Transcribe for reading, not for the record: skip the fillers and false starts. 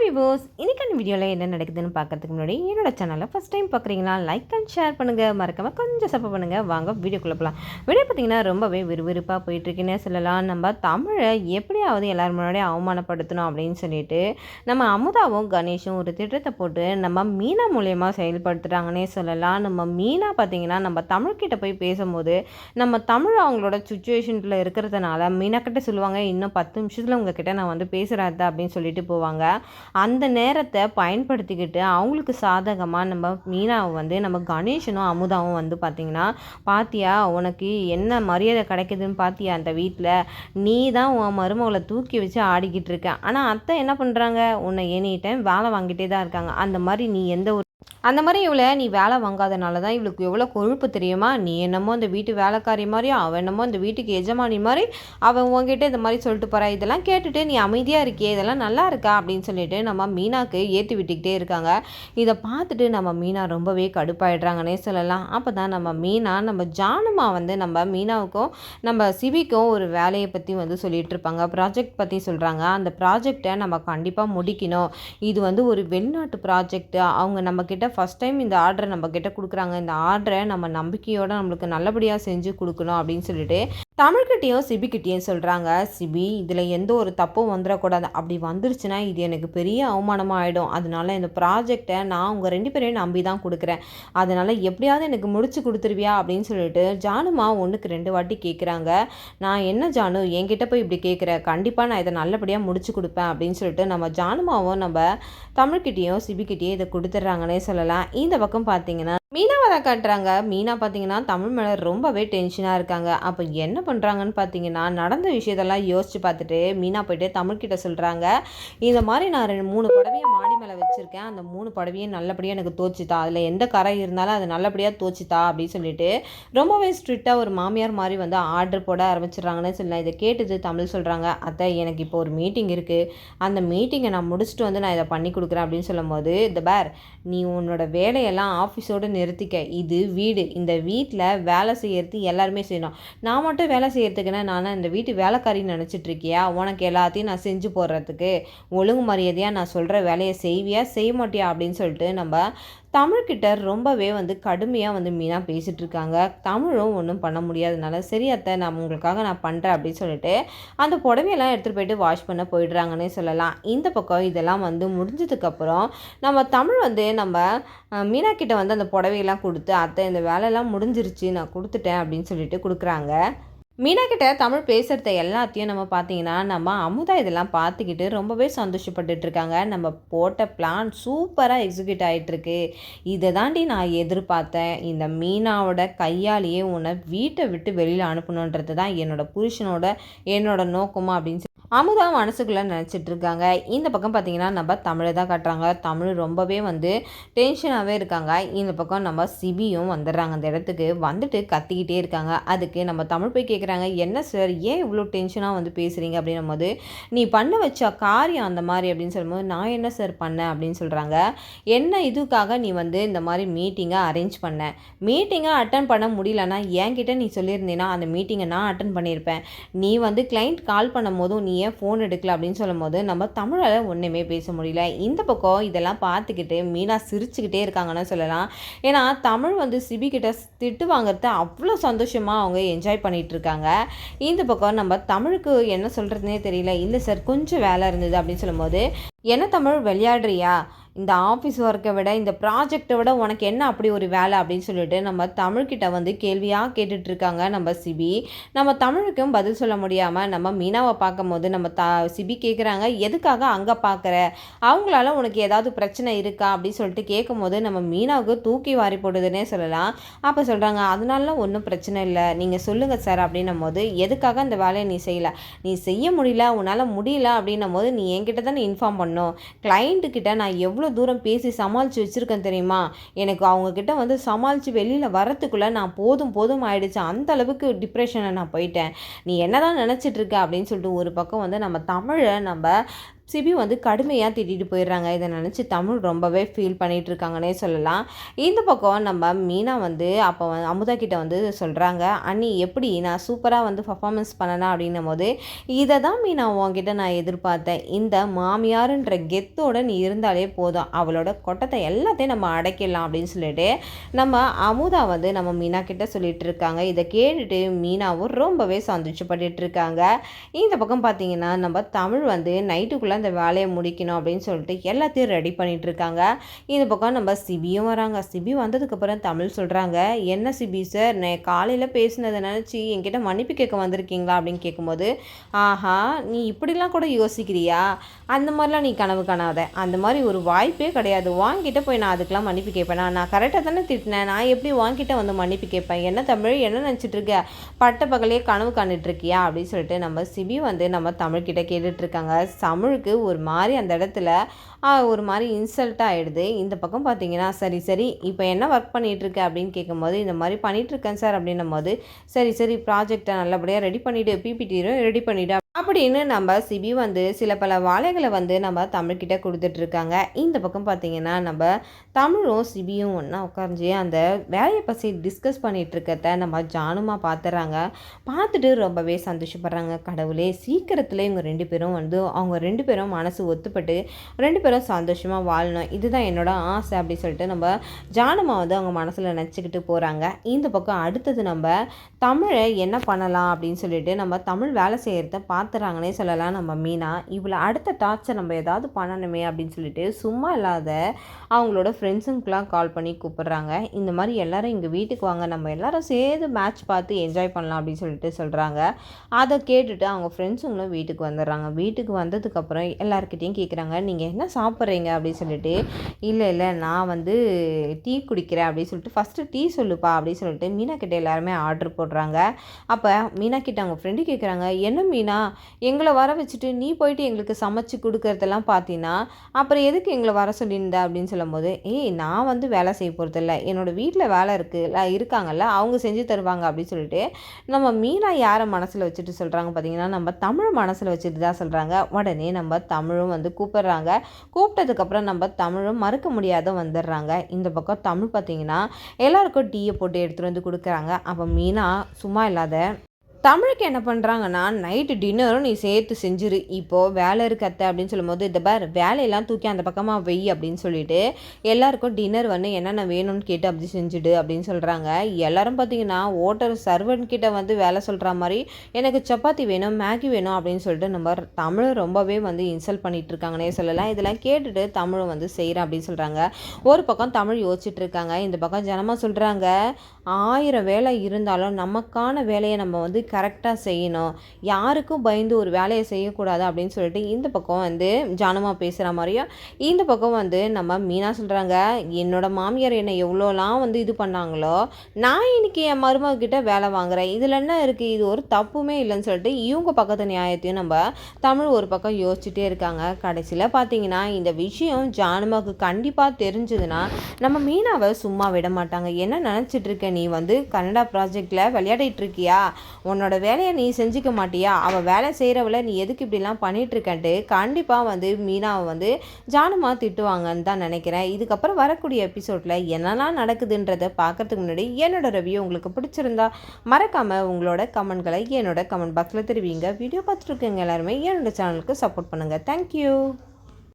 விவோஸ் இன்னைக்கான வீடியோவில் என்ன நடக்குதுன்னு பார்க்கறதுக்கு முன்னாடி என்னோட சேனலை ஃபஸ்ட் டைம் பார்க்குறீங்களா லைக் அண்ட் ஷேர் பண்ணுங்கள், மறக்காமல் கொஞ்சம் சப்போர்ட் பண்ணுங்கள். வாங்க வீடியோக்குள்ளே போகலாம். வீடியோ பார்த்திங்கன்னா ரொம்பவே விறுவிறுப்பாக போயிட்டுருக்குன்னே சொல்லலாம். நம்ம தமிழை எப்படியாவது எல்லோரும் முன்னாடியே அவமானப்படுத்தணும் அப்படின்னு சொல்லிட்டு நம்ம அமுதாவும் கணேஷும் ஒரு திட்டத்தை போட்டு நம்ம மீனா மூலயமா செயல்படுத்துகிறாங்கன்னே சொல்லலாம். நம்ம மீனா பார்த்திங்கன்னா நம்ம தமிழ்கிட்ட போய் பேசும்போது நம்ம தமிழ் அவங்களோட சுச்சுவேஷனில் இருக்கிறதுனால மீனாக்கிட்ட சொல்லுவாங்க, இன்னும் 10 நிமிஷத்தில் உங்ககிட்ட நான் வந்து பேசுகிறேன் அப்படின்னு சொல்லிட்டு போவாங்க. அந்த நேரத்தை பயன்படுத்திக்கிட்டு அவங்களுக்கு சாதகமாக நம்ம மீனாவை வந்து நம்ம கணேஷனும் அமுதாவும் வந்து பார்த்திங்கன்னா, பாத்தியா உனக்கு என்ன மரியாதை கிடைக்குதுன்னு பாத்தியா, அந்த வீட்டில் நீ தான் உன் மருமகளை தூக்கி வச்சு ஆடிக்கிட்டு இருக்க. ஆனால் அத்தை என்ன பண்ணுறாங்க, உன்னை எனி டைம் வேலை வாங்கிட்டே தான் இருக்காங்க. அந்த மாதிரி நீ அந்த மாதிரி இவளை நீ வேலை வாங்காதனால தான் இவளுக்கு எவ்வளோ கொழுப்பு தெரியுமா. நீ என்னமோ அந்த வீட்டு வேலைக்காரி மாதிரி, அவன் என்னமோ அந்த வீட்டுக்கு எஜமானி மாதிரி அவன் உங்ககிட்ட இந்த மாதிரி சொல்லிட்டு போகிறா. இதெல்லாம் கேட்டுட்டு நீ அமைதியாக இருக்கியே, இதெல்லாம் நல்லா இருக்கா அப்படின்னு சொல்லிட்டு நம்ம மீனாக்கு ஏற்றி விட்டுக்கிட்டே இருக்காங்க. இதை பார்த்துட்டு நம்ம மீனா ரொம்பவே கடுப்பாயிடுறாங்கன்னே சொல்லலாம். அப்போ தான் நம்ம மீனா நம்ம ஜானுமா வந்து நம்ம மீனாவுக்கும் நம்ம சிவிக்கும் ஒரு வேலையை பற்றி வந்து சொல்லிகிட்டு இருப்பாங்க. ப்ராஜெக்ட் பற்றி சொல்கிறாங்க. அந்த ப்ராஜெக்டை நம்ம கண்டிப்பாக முடிக்கணும். இது வந்து ஒரு வெளிநாட்டு ப்ராஜெக்ட். அவங்க நம்மக்கிட்ட ஃபஸ்ட் டைம் இந்த ஆர்டரை நம்மக்கிட்ட கொடுக்குறாங்க. இந்த ஆர்டரை நம்ம நம்பிக்கையோடு நம்மளுக்கு நல்லபடியாக செஞ்சு கொடுக்கணும் அப்படின்னு சொல்லிட்டு தமிழ்கிட்டையும் சிபிக்கிட்டேயும் சொல்கிறாங்க. சிபி, இதில் எந்த ஒரு தப்பும் வந்துடக்கூடாது. அப்படி வந்துருச்சுன்னா இது எனக்கு பெரிய அவமானமாக ஆகிடும். அதனால இந்த ப்ராஜெக்டை நான் உங்கள் 2 பேரையும் நம்பி தான் கொடுக்குறேன். அதனால் எப்படியாவது எனக்கு முடிச்சு கொடுத்துருவியா அப்படின்னு சொல்லிட்டு ஜானுமா 1க்கு 2 வாட்டி கேட்குறாங்க. நான் என்ன ஜானு என்கிட்ட போய் இப்படி கேட்குறேன், கண்டிப்பாக நான் இதை நல்லபடியாக முடிச்சு கொடுப்பேன் அப்படின்னு சொல்லிட்டு நம்ம ஜானுமாவும் நம்ம தமிழ்கிட்டையும் சிபிக்கிட்டேயும் இதை கொடுத்துட்றாங்கன்னே சொல்லலாம். இந்த பக்கம் பார்த்தீங்கன்னா மீனாவை தான் காட்டுறாங்க. மீனா பார்த்தீங்கன்னா தமிழ் மேலே ரொம்பவே டென்ஷனாக இருக்காங்க. அப்போ என்ன பண்ணுறாங்கன்னு பார்த்தீங்கன்னா, நடந்த விஷயத்தெல்லாம் யோசித்து பார்த்துட்டு மீனா போய்ட்டு தமிழ்கிட்ட சொல்கிறாங்க, இந்த மாதிரி நான் 3 புடவையை மாடி மேலே வச்சுருக்கேன். அந்த 3 புடவையும் நல்லபடியாக எனக்கு தோச்சித்தா, அதில் எந்த கரை இருந்தாலும் அது நல்லபடியாக தோச்சித்தா அப்படின்னு சொல்லிட்டு ரொம்பவே ஸ்ட்ரிக்டாக ஒரு மாமியார் மாதிரி வந்து ஆர்டர் போட ஆரம்பிச்சிடுறாங்கன்னு சொல்லலாம். இதை கேட்டுட்டு தமிழ் சொல்கிறாங்க, அத்தை எனக்கு இப்போ ஒரு மீட்டிங் இருக்குது, அந்த மீட்டிங்கை நான் முடிச்சுட்டு வந்து நான் இதை பண்ணி கொடுக்குறேன் அப்படின்னு சொல்லும் போது, இந்த பேர் நீ உன்னோட வேலையெல்லாம் ஆஃபீஸோடு நிறுத்திக்க. இது வீடு, இந்த வீட்டில் வேலை செய்யறது எல்லாருமே செய்யணும். நான் மட்டும் வேலை செய்யறதுக்குன்னா நான் இந்த வீட்டு வேலைக்காரின்னு நினச்சிட்டு இருக்கியா? உனக்கு எல்லாத்தையும் நான் செஞ்சு போடுறதுக்கு ஒழுங்கு மரியாதையாக நான் சொல்கிற வேலையை செய்வியா செய்ய மாட்டியா அப்படின்னு சொல்லிட்டு நம்ம தமிழ்கிட்ட ரொம்பவே வந்து கடுமையாக வந்து மீனா பேசிகிட்டு இருக்காங்க. தமிழும் ஒன்றும் பண்ண முடியாதனால, சரி அத்தை நான் உங்களுக்காக நான் பண்ணுறேன் அப்படின்னு சொல்லிட்டு அந்த புடவையெல்லாம் எடுத்துகிட்டு போயிட்டு வாஷ் பண்ண போயிடுறாங்கன்னே சொல்லலாம். இந்த பக்கம் இதெல்லாம் வந்து முடிஞ்சதுக்கப்புறம் நம்ம தமிழ் வந்து நம்ம மீனா கிட்ட வந்து அந்த புடவையெல்லாம் கொடுத்து, அத்தை இந்த வேலையெல்லாம் முடிஞ்சிருச்சு நான் கொடுத்துட்டேன் அப்படின்னு சொல்லிட்டு கொடுக்குறாங்க. மீனா கிட்ட தமிழ் பேசுகிறத எல்லாத்தையும் நம்ம பார்த்தீங்கன்னா நம்ம அமுதா இதெல்லாம் பார்த்துக்கிட்டு ரொம்பவே சந்தோஷப்பட்டுட்டு இருக்காங்க. நம்ம போட்ட பிளான் சூப்பராக எக்ஸிக்யூட் ஆகிட்டுருக்கு. இதை தாண்டி நான் எதிர்பார்த்தேன். இந்த மீனாவோட கையாலேயே உன்னை வீட்டை விட்டு வெளியில் அனுப்பணுன்றது தான் என்னோட நோக்கமாக அப்படின்னு அமுதா மனசுக்குள்ளே நினச்சிட்டு இருக்காங்க. இந்த பக்கம் பார்த்தீங்கன்னா நம்ம தமிழை தான் காட்டுறாங்க. தமிழ் ரொம்பவே வந்து டென்ஷனாகவே இருக்காங்க. இந்த பக்கம் நம்ம சிபியும் வந்துடுறாங்க. அந்த இடத்துக்கு வந்துட்டு கத்திக்கிட்டே இருக்காங்க. அதுக்கு நம்ம தமிழ் போய் கேட்குறாங்க, என்ன சார் ஏன் இவ்வளோ டென்ஷனாக வந்து பேசுகிறீங்க அப்படின்னும் போது, நீ பண்ண வச்ச காரியம் அந்த மாதிரி அப்படின்னு சொல்லும்போது, நான் என்ன சார் பண்ணேன் அப்படின்னு சொல்கிறாங்க. என்ன இதுக்காக நீ வந்து இந்த மாதிரி மீட்டிங்கை அரேஞ்ச் பண்ண, மீட்டிங்கை அட்டன் பண்ண முடியலன்னா என்கிட்ட நீ சொல்லியிருந்தீங்கன்னா அந்த மீட்டிங்கை நான் அட்டன் பண்ணியிருப்பேன். நீ வந்து கிளைண்ட் கால் பண்ணும் போதும் நீ ஏன் ஃபோன் எடுக்கல அப்படின்னு சொல்லும் போது நம்ம தமிழால் ஒன்றுமே பேச முடியல. இந்த பக்கம் இதெல்லாம் பார்த்துக்கிட்டு மீனா சிரிச்சுக்கிட்டே இருக்காங்கன்னு சொல்லலாம். ஏன்னா தமிழ் வந்து சிபி கிட்ட திட்டு வாங்குறத அவ்வளோ சந்தோஷமாக அவங்க என்ஜாய் பண்ணிகிட்டு இருக்காங்க. இந்த பக்கம் நம்ம தமிழுக்கு என்ன சொல்கிறதுனே தெரியல. இல்லை சார் கொஞ்சம் வேலை இருந்தது அப்படின்னு சொல்லும்போது, என்ன தமிழ் விளையாடுறியா, இந்த ஆஃபீஸ் ஒர்க்கை விட இந்த ப்ராஜெக்டை விட உனக்கு என்ன அப்படி ஒரு வேலை அப்படின்னு சொல்லிட்டு நம்ம தமிழ்கிட்ட வந்து கேள்வியாக கேட்டுட்ருக்காங்க நம்ம சிபி. நம்ம தமிழுக்கும் பதில் சொல்ல முடியாமல் நம்ம மீனாவை பார்க்கும் போது நம்ம சிபி கேட்குறாங்க, எதுக்காக அங்கே பார்க்குற, அவங்களால உனக்கு ஏதாவது பிரச்சனை இருக்கா அப்படின்னு சொல்லிட்டு கேட்கும் போது நம்ம மீனாவுக்கு தூக்கி வாரி போடுதுன்னே சொல்லலாம். அப்போ சொல்கிறாங்க, அதனால ஒன்றும் பிரச்சனை இல்லை, நீங்கள் சொல்லுங்கள் சார் அப்படின்னும் போது, எதுக்காக அந்த வேலையை நீ செய்யலை, நீ செய்ய முடியல உன்னால் முடியல அப்படின்னும் போது நீ என்கிட்ட தான் நீ இன்ஃபார்ம் பண்ணணும். கிளைண்ட்டுக்கிட்ட நான் எவ்வளோ தூரம் பேசி சமாளித்து வச்சுருக்கேன் தெரியுமா, எனக்கு அவங்கக்கிட்ட வந்து சமாளித்து வெளியில் வரத்துக்குள்ளே நான் போதும் ஆயிடுச்சு, அந்த அளவுக்கு டிப்ரெஷனை நான் போயிட்டேன், நீ என்ன தான் நினச்சிட்ருக்க அப்படின்னு சொல்லிட்டு ஒரு பக்கம் வந்து நம்ம தமிழை நம்ம சிபி வந்து கடுமையாக திட்டிட்டு போயிடுறாங்க. இதை நினச்சி தமிழ் ரொம்பவே ஃபீல் பண்ணிகிட்டு இருக்காங்கன்னே சொல்லலாம். இந்த பக்கம் நம்ம மீனா வந்து அப்போ அமுதா கிட்ட வந்து சொல்கிறாங்க, அண்ணி எப்படி நான் சூப்பராக வந்து பர்ஃபார்மன்ஸ் பண்ணனா அப்படின்னும் போது, இதை தான் மீனா உன்கிட்ட நான் எதிர்பார்த்தேன். இந்த மாமியாருன்ற கெத்தோட நீ இருந்தாலே போதும், அவளோட கொட்டத்தை எல்லாத்தையும் நம்ம அடைக்கலாம் அப்படின்னு சொல்லிட்டு நம்ம அமுதா வந்து நம்ம மீனா கிட்ட சொல்லிட்டு இருக்காங்க. இதை கேட்டுட்டு மீனாவும் ரொம்பவே சந்தோஷப்பட்டுட்டு இருக்காங்க. இந்த பக்கம் பார்த்தீங்கன்னா நம்ம தமிழ் வந்து நைட்டுக்குள்ளே அந்த வேலையை முடிக்கணும் அப்படின்னு சொல்லிட்டு எல்லாத்தையும் ரெடி பண்ணிட்டு இருக்காங்க. இந்த பக்கம் நம்ம சிபியும் வராங்க. சிபி வந்ததுக்கப்புறம் தமிழ் சொல்கிறாங்க, என்ன சிபி சார் காலையில் பேசினதை நினச்சி என்கிட்ட மன்னிப்பு கேட்க வந்திருக்கீங்களா அப்படின்னு கேட்கும்போது, ஆஹா நீ இப்படிலாம் கூட யோசிக்கிறியா, அந்த மாதிரிலாம் நீ கனவு காணாத, அந்த மாதிரி ஒரு வாய்ப்பே கிடையாது, வாங்கிட்ட போய் நான் அதுக்கெலாம் மன்னிப்பு கேட்பேனா, நான் கரெக்டாக தானே திட்டினேன், நான் எப்படி வாங்கிட்ட வந்து மன்னிப்பு கேட்பேன், என்ன தமிழ் என்ன நினச்சிட்டு இருக்க, பட்ட பகலே கனவு காணிட்டு இருக்கியா அப்படின்னு சொல்லிட்டு நம்ம சிபி வந்து நம்ம தமிழ்கிட்ட கேட்டுட்ருக்காங்க. தமிழுக்கு ஒரு மாதிரி அந்த இடத்துல ஒரு மாதிரி இன்சல்ட்டாக ஆகிடுது. இந்த பக்கம் பார்த்தீங்கன்னா சரி சரி இப்போ என்ன ஒர்க் பண்ணிகிட்ருக்க அப்படின்னு கேட்கும்போது, இந்த மாதிரி பண்ணிகிட்ருக்கேன் சார் அப்படின்னும் போது, சரி சரி ப்ராஜெக்டை நல்லபடியாக ரெடி பண்ணிவிடு, பிபிடியும் ரெடி பண்ணிவிடு அப்படின்னு நம்ம சிபி வந்து சில பல வாழைகளை வந்து நம்ம தமிழ்கிட்ட கொடுத்துட்ருக்காங்க. இந்த பக்கம் பார்த்திங்கன்னா நம்ம தமிழும் சிபியும் ஒன்றா உட்காந்து அந்த வேலையை பற்றி டிஸ்கஸ் பண்ணிகிட்ருக்கத நம்ம ஜானுமா பார்த்துறாங்க. பார்த்துட்டு ரொம்பவே சந்தோஷப்படுறாங்க. கடவுளே சீக்கிரத்தில் இவங்க 2 பேரும் வந்து அவங்க 2 பேரும் மனசு ஒத்துப்பட்டு 2 பேரும் சந்தோஷமாக வாழணும், இதுதான் என்னோட ஆசை அப்படி சொல்லிட்டு நம்ம ஜானுமா வந்து அவங்க மனசில் நினச்சிக்கிட்டு போகிறாங்க. இந்த பக்கம் அடுத்தது நம்ம தமிழை என்ன பண்ணலாம் அப்படின்னு சொல்லிட்டு நம்ம தமிழ் வேலை செய்கிறத பார்த்துறாங்கன்னே சொல்லலாம். நம்ம மீனா இவ்வளோ அடுத்த டார்ச்சர் நம்ம ஏதாவது பண்ணணுமே அப்படின்னு சொல்லிட்டு சும்மா இல்லாத அவங்களோட ஃப்ரெண்ட்ஸுங்களுக்குலாம் கால் பண்ணி கூப்பிட்றாங்க. இந்த மாதிரி எல்லோரும் எங்கள் வீட்டுக்கு வாங்க, நம்ம எல்லோரும் சேர்ந்து மேட்ச் பார்த்து என்ஜாய் பண்ணலாம் அப்படின்னு சொல்லிட்டு சொல்கிறாங்க. அதை கேட்டுட்டு அவங்க ஃப்ரெண்ட்ஸுங்களும் வீட்டுக்கு வந்துடுறாங்க. வீட்டுக்கு வந்ததுக்கப்புறம் எல்லாருக்கிட்டையும் கேட்குறாங்க, நீங்கள் என்ன சாப்பிட்றீங்க அப்படின்னு சொல்லிட்டு, இல்லை இல்லை நான் வந்து டீ குடிக்கிறேன் அப்படின்னு சொல்லிட்டு, ஃபஸ்ட்டு டீ சொல்லுப்பா அப்படின்னு சொல்லிட்டு மீனா கிட்டே எல்லாருமே ஆர்டர் போடுறாங்க. அப்போ மீனா கிட்ட அவங்க ஃப்ரெண்டு கேட்குறாங்க, என்ன மீனா எங்களை வர வச்சுட்டு நீ போயிட்டு எங்களுக்கு சமைச்சு கொடுக்கறதெல்லாம் பார்த்தீங்கன்னா அப்புறம் எதுக்கு எங்களை வர சொல்லியிருந்த அப்படின்னு சொல்லும்போது, ஏய் நான் வந்து வேலை செய்ய போகிறதில்ல, என்னோடய வீட்டில் வேலை இருக்காங்கல்ல அவங்க செஞ்சு தருவாங்க அப்படின்னு சொல்லிட்டு நம்ம மீனா யாரை மனசில் வச்சுட்டு சொல்கிறாங்க பார்த்தீங்கன்னா, நம்ம தமிழ் மனசில் வச்சுட்டு தான் சொல்கிறாங்க. உடனே நம்ம தமிழும் வந்து கூப்பிட்றாங்க. கூப்பிட்டதுக்கப்புறம் நம்ம தமிழும் மறுக்க முடியாத வந்துடுறாங்க. இந்த பக்கம் தமிழ் பார்த்திங்கன்னா எல்லாருக்கும் டீயை போட்டு எடுத்துகிட்டு வந்து கொடுக்குறாங்க. அப்போ மீனா சும்மா இல்லாத தமிழுக்கு என்ன பண்ணுறாங்கன்னா, நைட்டு டின்னரும் நீ சேர்த்து செஞ்சிரு, இப்போது வேலை இருக்கு அத்தை அப்படின்னு சொல்லும்போது, இந்த பார் வேலையெல்லாம் தூக்கி அந்த பக்கமாக வெய் அப்படின்னு சொல்லிட்டு எல்லாருக்கும் டின்னர் வந்து என்னென்ன வேணும்னு கேட்டு அப்படி செஞ்சுடு அப்படின்னு சொல்கிறாங்க. எல்லோரும் பார்த்திங்கன்னா ஓட்டர் சர்வன்ட் கிட்ட வந்து வேலை சொல்கிற மாதிரி எனக்கு சப்பாத்தி வேணும், மேகி வேணும் அப்படின்னு சொல்லிட்டு நம்ம தமிழ் ரொம்பவே வந்து இன்சல்ட் பண்ணிகிட்டு இருக்காங்கன்னே சொல்லலாம். இதெல்லாம் கேட்டுட்டு தமிழும் வந்து செய்கிறேன் அப்படின்னு சொல்கிறாங்க. ஒரு பக்கம் தமிழ் யோசிச்சுட்டு இருக்காங்க, இந்த பக்கம் ஜனமாக சொல்கிறாங்க, 1000 வேலை இருந்தாலும் நமக்கான வேலையை நம்ம வந்து கரெக்டாக செய்யணும், யாருக்கும் பயந்து ஒரு வேலையை செய்யக்கூடாது அப்படின்னு சொல்லிட்டு இந்த பக்கம் வந்து ஜானமா பேசுகிற மாதிரியும், இந்த பக்கம் வந்து நம்ம மீனா சொல்கிறாங்க, என்னோட மாமியார் என்னை எவ்வளோலாம் வந்து இது பண்ணாங்களோ நான் இன்னைக்கு என் மருமகிட்ட வேலை வாங்குறேன், இதில் என்ன இருக்குது, இது ஒரு தப்புமே இல்லைன்னு சொல்லிட்டு இவங்க பக்கத்து நியாயத்தையும் நம்ம தமிழ் ஒரு பக்கம் யோசிச்சுட்டே இருக்காங்க. கடைசியில் பார்த்தீங்கன்னா இந்த விஷயம் ஜானமாவுக்கு கண்டிப்பாக தெரிஞ்சதுன்னா நம்ம மீனாவை சும்மா விட மாட்டாங்க. என்ன நினச்சிட்டு இருக்க, நீ வந்து கன்னடா ப்ராஜெக்டில் விளையாடிட்டு இருக்கியா, உன்னோட வேலையை நீ செஞ்சுக்க மாட்டியா, அவள் வேலை செய்கிறவளை நீ எதுக்கு இப்படிலாம் பண்ணிகிட்ருக்கன்ட்டு கண்டிப்பாக வந்து மீனாவை வந்து ஜானுமா திட்டுவாங்கன்னு தான் நினைக்கிறேன். இதுக்கப்புறம் வரக்கூடிய எபிசோடில் என்னெல்லாம் நடக்குதுன்றதை பார்க்குறதுக்கு முன்னாடி என்னோட ரிவ்யூ உங்களுக்கு பிடிச்சிருந்தா மறக்காமல் உங்களோட கமெண்ட்களை என்னோட கமெண்ட் பாக்ஸில் தெரிவிங்க. வீடியோ பார்த்துருக்கீங்க எல்லாருமே என்னோட சேனலுக்கு சப்போர்ட் பண்ணுங்கள். தேங்க்யூ.